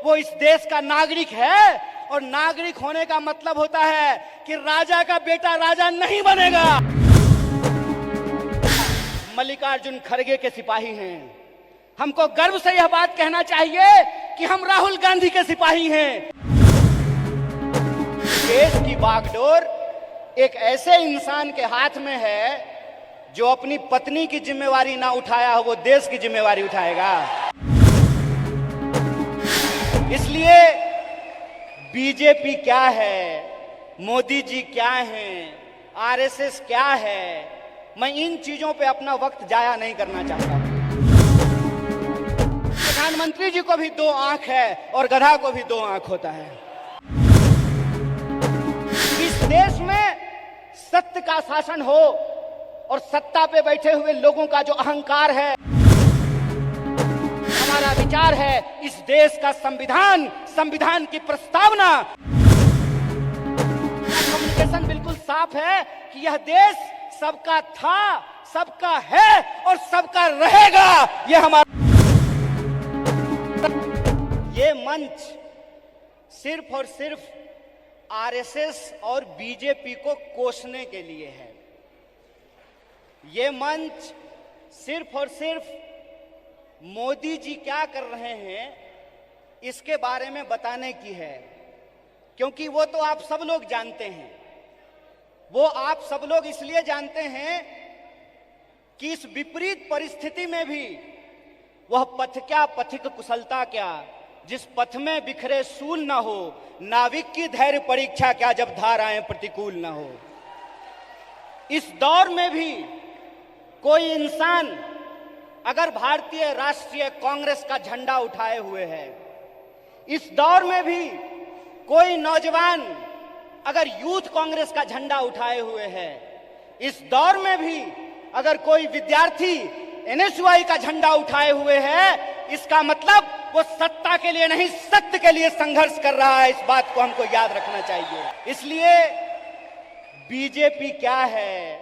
वो इस देश का नागरिक है, और नागरिक होने का मतलब होता है कि राजा का बेटा राजा नहीं बनेगा। मल्लिकार्जुन खड़गे के सिपाही हैं। हमको गर्व से यह बात कहना चाहिए कि हम राहुल गांधी के सिपाही हैं। देश की बागडोर एक ऐसे इंसान के हाथ में है जो अपनी पत्नी की जिम्मेवारी ना उठाया हो, वो देश की जिम्मेवारी उठाएगा। इसलिए बीजेपी क्या है, मोदी जी क्या हैं, आरएसएस क्या है, मैं इन चीजों पे अपना वक्त जाया नहीं करना चाहता। प्रधानमंत्री जी को भी दो आंख है और गधा को भी दो आंख होता है। इस देश में सत्य का शासन हो और सत्ता पे बैठे हुए लोगों का जो अहंकार है, हमारा विचार है इस देश का संविधान की प्रस्तावना, कम्युनिकेशन बिल्कुल साफ है कि यह देश सबका था, सबका है और सबका रहेगा। ये मंच सिर्फ और सिर्फ आरएसएस और बीजेपी को कोसने के लिए है। ये मंच सिर्फ और सिर्फ मोदी जी क्या कर रहे हैं इसके बारे में बताने की है, क्योंकि वो तो आप सब लोग जानते हैं। वो आप सब लोग इसलिए जानते हैं कि इस विपरीत परिस्थिति में भी वह पथ क्या, पथिक कुशलता क्या, जिस पथ में बिखरे सूल ना हो, नाविक की धैर्य परीक्षा क्या, जब धाराएं प्रतिकूल ना हो। इस दौर में भी कोई इंसान अगर भारतीय राष्ट्रीय कांग्रेस का झंडा उठाए हुए है, इस दौर में भी कोई नौजवान अगर यूथ कांग्रेस का झंडा उठाए हुए है, इस दौर में भी अगर कोई विद्यार्थी एनएसयूआई का झंडा उठाए हुए है, इसका मतलब वो सत्ता के लिए नहीं, सत्य के लिए संघर्ष कर रहा है। इस बात को हमको याद रखना चाहिए। इसलिए बीजेपी क्या है,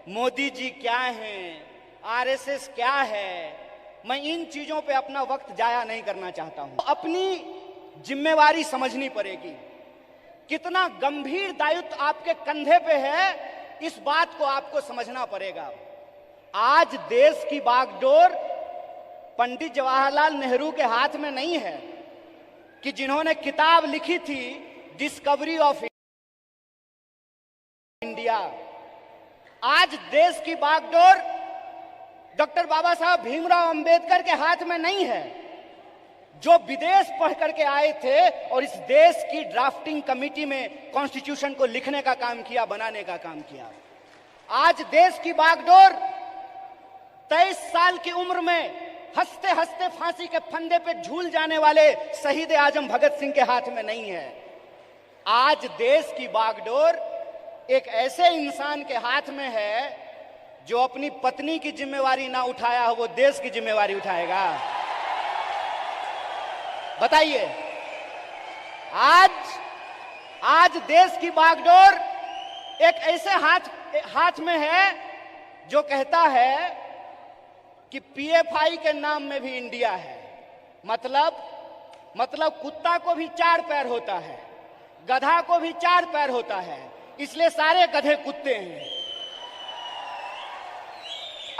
मोदी जी क्या हैं, आरएसएस क्या है, मैं इन चीजों पे अपना वक्त जाया नहीं करना चाहता हूं। अपनी जिम्मेवारी समझनी पड़ेगी। कितना गंभीर दायित्व आपके कंधे पे है, इस बात को आपको समझना पड़ेगा। आज देश की बागडोर पंडित जवाहरलाल नेहरू के हाथ में नहीं है कि जिन्होंने किताब लिखी थी डिस्कवरी ऑफ इंडिया। आज देश की बागडोर डॉक्टर बाबा साहब भीमराव अंबेडकर के हाथ में नहीं है, जो विदेश पढ़ करके आए थे और इस देश की ड्राफ्टिंग कमेटी में कॉन्स्टिट्यूशन को लिखने का काम किया, बनाने का काम किया। आज देश की बागडोर 23 साल की उम्र में हंसते हंसते फांसी के फंदे पे झूल जाने वाले शहीद आजम भगत सिंह के हाथ में नहीं है। आज देश की बागडोर एक ऐसे इंसान के हाथ में है जो अपनी पत्नी की जिम्मेवारी ना उठाया हो, वो देश की जिम्मेवारी उठाएगा। बताइए, आज देश की बागडोर एक ऐसे हाथ में है जो कहता है कि पीएफआई के नाम में भी इंडिया है। मतलब कुत्ता को भी 4 पैर होता है, गधा को भी 4 पैर होता है, इसलिए सारे गधे कुत्ते हैं।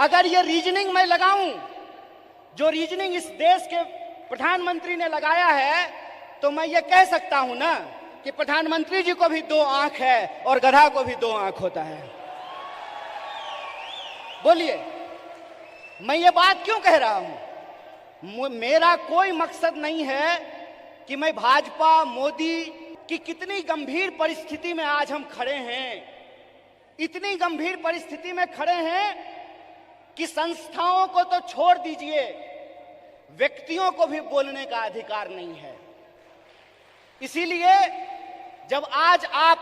अगर ये रीजनिंग मैं लगाऊं, जो रीजनिंग इस देश के प्रधानमंत्री ने लगाया है, तो मैं ये कह सकता हूं ना कि प्रधानमंत्री जी को भी 2 आंख है और गधा को भी 2 आंख होता है। बोलिए, मैं ये बात क्यों कह रहा हूं? मेरा कोई मकसद नहीं है कि मैं भाजपा, मोदी की कितनी गंभीर परिस्थिति में आज हम खड़े हैं, इतनी गंभीर परिस्थिति में खड़े हैं कि संस्थाओं को तो छोड़ दीजिए, व्यक्तियों को भी बोलने का अधिकार नहीं है। इसीलिए जब आज आप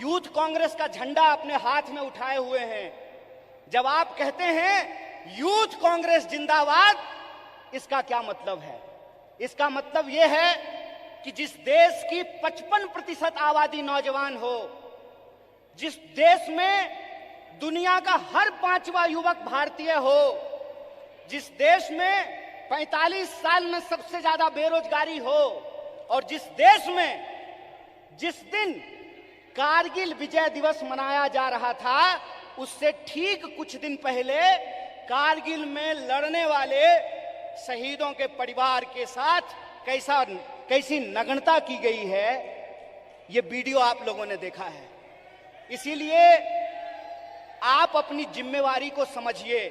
यूथ कांग्रेस का झंडा अपने हाथ में उठाए हुए हैं, जब आप कहते हैं यूथ कांग्रेस जिंदाबाद, इसका क्या मतलब है? इसका मतलब यह है कि जिस देश की 55% आबादी नौजवान हो, जिस देश में दुनिया का हर 5वां युवक भारतीय हो, जिस देश में 45 साल में सबसे ज्यादा बेरोजगारी हो, और जिस देश में जिस दिन कारगिल विजय दिवस मनाया जा रहा था, उससे ठीक कुछ दिन पहले कारगिल में लड़ने वाले शहीदों के परिवार के साथ कैसी नग्नता की गई है, ये वीडियो आप लोगों ने देखा है। इसीलिए आप अपनी जिम्मेवारी को समझिए।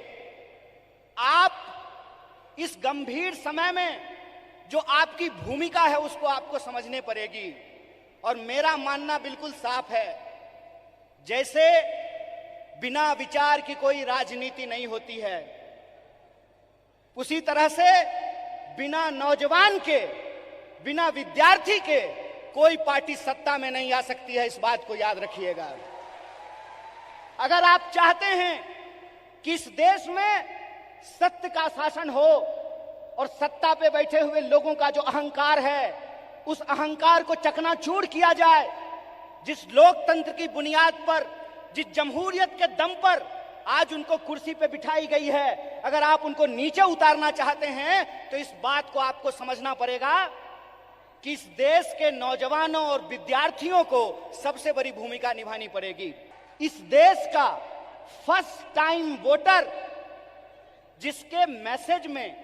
आप इस गंभीर समय में जो आपकी भूमिका है उसको आपको समझने पड़ेगी। और मेरा मानना बिल्कुल साफ है, जैसे बिना विचार की कोई राजनीति नहीं होती है, उसी तरह से बिना नौजवान के, बिना विद्यार्थी के कोई पार्टी सत्ता में नहीं आ सकती है। इस बात को याद रखिएगा। अगर आप चाहते हैं कि इस देश में सत्य का शासन हो और सत्ता पे बैठे हुए लोगों का जो अहंकार है, उस अहंकार को चकनाचूर किया जाए, जिस लोकतंत्र की बुनियाद पर, जिस जमहूरियत के दम पर आज उनको कुर्सी पे बिठाई गई है, अगर आप उनको नीचे उतारना चाहते हैं तो इस बात को आपको समझना पड़ेगा कि इस देश के नौजवानों और विद्यार्थियों को सबसे बड़ी भूमिका निभानी पड़ेगी। इस देश का फर्स्ट टाइम वोटर, जिसके मैसेज में,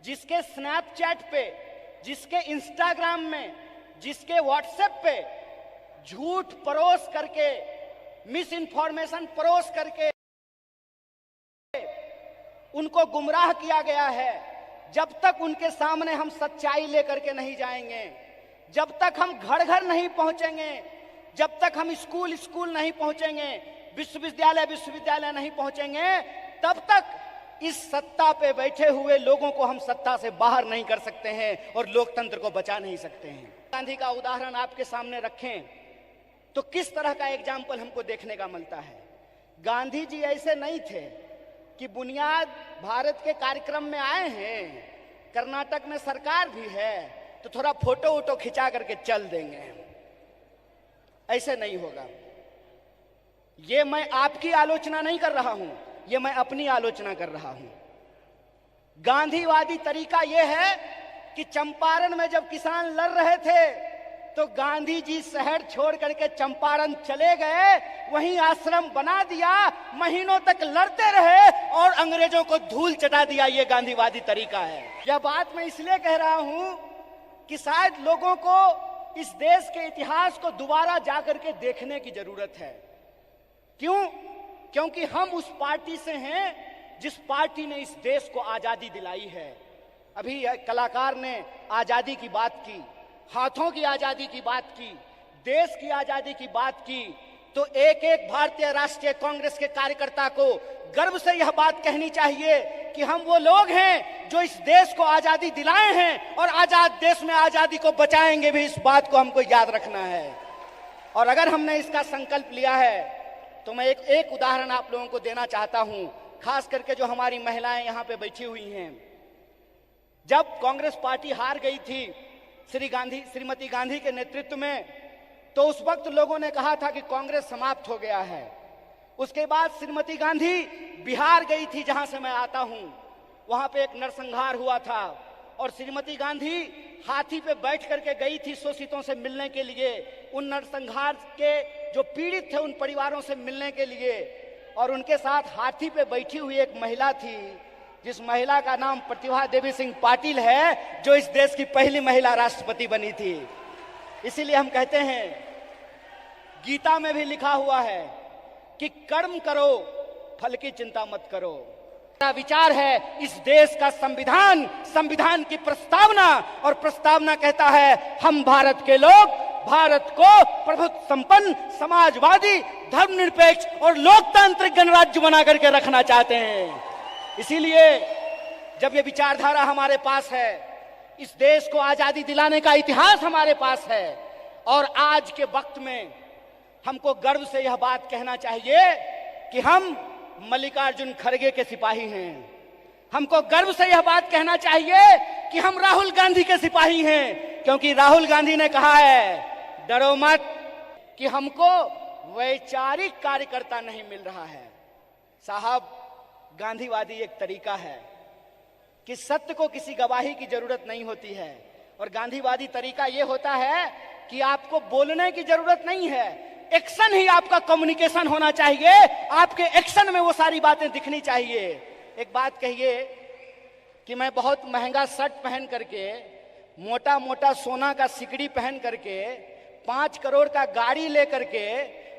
जिसके स्नैपचैट पे, जिसके इंस्टाग्राम में, जिसके व्हाट्सएप पे झूठ परोस करके, मिस इन्फॉर्मेशन परोस करके उनको गुमराह किया गया है, जब तक उनके सामने हम सच्चाई लेकर के नहीं जाएंगे, जब तक हम घर घर नहीं पहुंचेंगे, जब तक हम स्कूल स्कूल नहीं पहुंचेंगे, विश्वविद्यालय विश्वविद्यालय नहीं पहुंचेंगे, तब तक इस सत्ता पे बैठे हुए लोगों को हम सत्ता से बाहर नहीं कर सकते हैं और लोकतंत्र को बचा नहीं सकते हैं। गांधी का उदाहरण आपके सामने रखें तो किस तरह का एग्जाम्पल हमको देखने का मिलता है। गांधी जी ऐसे नहीं थे कि बुनियाद भारत के कार्यक्रम में आए हैं, कर्नाटक में सरकार भी है तो थोड़ा फोटो वोटो खिंचा करके चल देंगे, ऐसे नहीं होगा। ये मैं आपकी आलोचना नहीं कर रहा हूं, ये मैं अपनी आलोचना कर रहा हूं। गांधीवादी तरीका यह है कि चंपारण में जब किसान लड़ रहे थे तो गांधी जी शहर छोड़ करके चंपारण चले गए, वहीं आश्रम बना दिया, महीनों तक लड़ते रहे और अंग्रेजों को धूल चटा दिया। ये गांधीवादी तरीका है। यह बात मैं इसलिए कह रहा हूं कि शायद लोगों को इस देश के इतिहास को दोबारा जाकर के देखने की जरूरत है। क्यों? क्योंकि हम उस पार्टी से हैं जिस पार्टी ने इस देश को आजादी दिलाई है। अभी कलाकार ने आजादी की बात की, हाथों की आजादी की बात की, देश की आजादी की बात की, तो एक एक भारतीय राष्ट्रीय कांग्रेस के कार्यकर्ता को गर्व से यह बात कहनी चाहिए कि हम वो लोग हैं जो इस देश को आजादी दिलाए हैं और आजाद देश में आजादी को बचाएंगे भी। इस बात को हमको याद रखना है। और अगर हमने इसका संकल्प लिया है तो मैं एक उदाहरण आप लोगों को देना चाहता हूं, खास करके जो हमारी महिलाएं यहां पे बैठी हुई हैं। जब कांग्रेस पार्टी हार गई थी श्रीमती गांधी के नेतृत्व में, तो उस वक्त लोगों ने कहा था कि कांग्रेस समाप्त हो गया है। उसके बाद श्रीमती गांधी बिहार गई थी, जहां से मैं आता हूं। वहां पे एक नरसंहार हुआ था और श्रीमती गांधी हाथी पे बैठ करके गई थी शोषितों से मिलने के लिए, उन नरसंहार के जो पीड़ित थे उन परिवारों से मिलने के लिए। और उनके साथ हाथी पे बैठी हुई एक महिला थी, जिस महिला का नाम प्रतिभा देवी सिंह पाटिल है, जो इस देश की पहली महिला राष्ट्रपति बनी थी। इसीलिए हम कहते हैं, गीता में भी लिखा हुआ है कि कर्म करो, फल की चिंता मत करो। मेरा विचार है इस देश का संविधान की प्रस्तावना, और प्रस्तावना कहता है हम भारत के लोग भारत को प्रभुत्व संपन्न, समाजवादी, धर्मनिरपेक्ष और लोकतांत्रिक गणराज्य बना करके रखना चाहते हैं। इसीलिए जब ये विचारधारा हमारे पास है, इस देश को आजादी दिलाने का इतिहास हमारे पास है, और आज के वक्त में हमको गर्व से यह बात कहना चाहिए कि हम मल्लिकार्जुन खड़गे के सिपाही हैं। हमको गर्व से यह बात कहना चाहिए कि हम राहुल गांधी के सिपाही हैं, क्योंकि राहुल गांधी ने कहा है डरो मत, कि हमको वैचारिक कार्यकर्ता नहीं मिल रहा है। साहब, गांधीवादी एक तरीका है कि सत्य को किसी गवाही की जरूरत नहीं होती है, और गांधीवादी तरीका यह होता है कि आपको बोलने की जरूरत नहीं है, एक्शन ही आपका कम्युनिकेशन होना चाहिए, आपके एक्शन में वो सारी बातें दिखनी चाहिए। एक बात कहिए कि मैं बहुत महंगा शर्ट पहन करके, मोटा मोटा सोना का सिकड़ी पहन करके, 5 करोड़ का गाड़ी लेकर के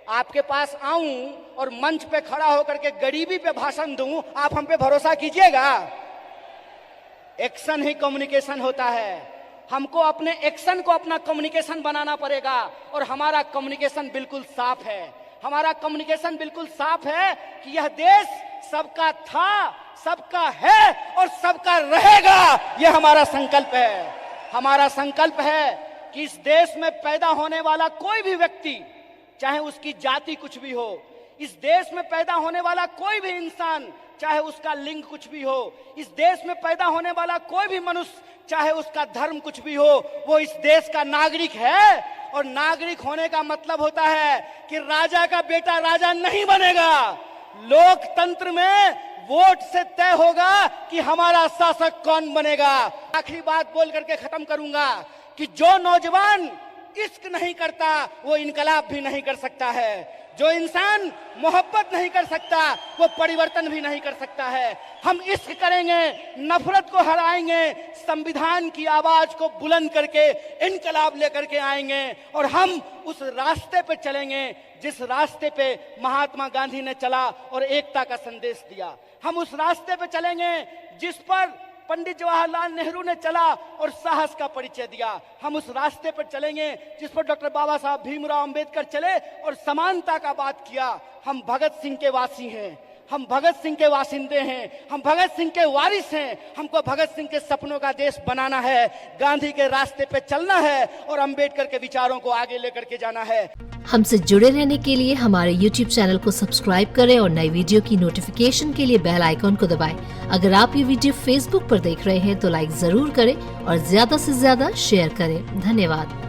आपके पास आऊं और मंच पे खड़ा होकर के गरीबी पे भाषण दूं, आप हम पे भरोसा कीजिएगा? एक्शन ही कम्युनिकेशन होता है। हमको अपने एक्शन को अपना कम्युनिकेशन बनाना पड़ेगा और हमारा कम्युनिकेशन बिल्कुल साफ है। हमारा कम्युनिकेशन बिल्कुल साफ है कि यह देश सबका था, सबका है और सबका रहेगा। यह हमारा संकल्प है। हमारा संकल्प है कि इस देश में पैदा होने वाला कोई भी व्यक्ति, चाहे उसकी जाति कुछ भी हो, इस देश में पैदा होने वाला कोई भी इंसान, चाहे उसका लिंग कुछ भी हो, इस देश में पैदा होने वाला कोई भी मनुष्य, चाहे उसका धर्म कुछ भी हो, वो इस देश का नागरिक है। और नागरिक होने का मतलब होता है कि राजा का बेटा राजा नहीं बनेगा। लोकतंत्र में वोट से तय होगा कि हमारा शासक कौन बनेगा। आखिरी बात बोल करके खत्म करूंगा कि जो नौजवान इश्क नहीं करता वो इनकलाब भी नहीं कर सकता है। जो इंसान मोहब्बत नहीं कर सकता वो परिवर्तन भी नहीं कर सकता है। हम इश्क करेंगे, नफरत को हराएंगे, संविधान की आवाज को बुलंद करके इनकलाब लेकर के आएंगे और हम उस रास्ते पे चलेंगे जिस रास्ते पे महात्मा गांधी ने चला और एकता का संदेश दिया। हम उस रास्ते पे चलेंगे जिस पर पंडित जवाहरलाल नेहरू ने चला और साहस का परिचय दिया। हम उस रास्ते पर चलेंगे जिस पर डॉक्टर बाबा साहब भीमराव अंबेडकर चले और समानता का बात किया। हम भगत सिंह के वासी हैं, हम भगत सिंह के वासिंदे हैं, हम भगत सिंह के वारिस हैं। हमको भगत सिंह के सपनों का देश बनाना है, गांधी के रास्ते पे चलना है और अंबेडकर के विचारों को आगे लेकर के जाना है। हमसे जुड़े रहने के लिए हमारे YouTube चैनल को सब्सक्राइब करें और नई वीडियो की नोटिफिकेशन के लिए बेल आइकॉन को दबाएं। अगर आप ये वीडियो Facebook पर देख रहे हैं तो लाइक जरूर करें और ज्यादा से ज्यादा शेयर करें। धन्यवाद।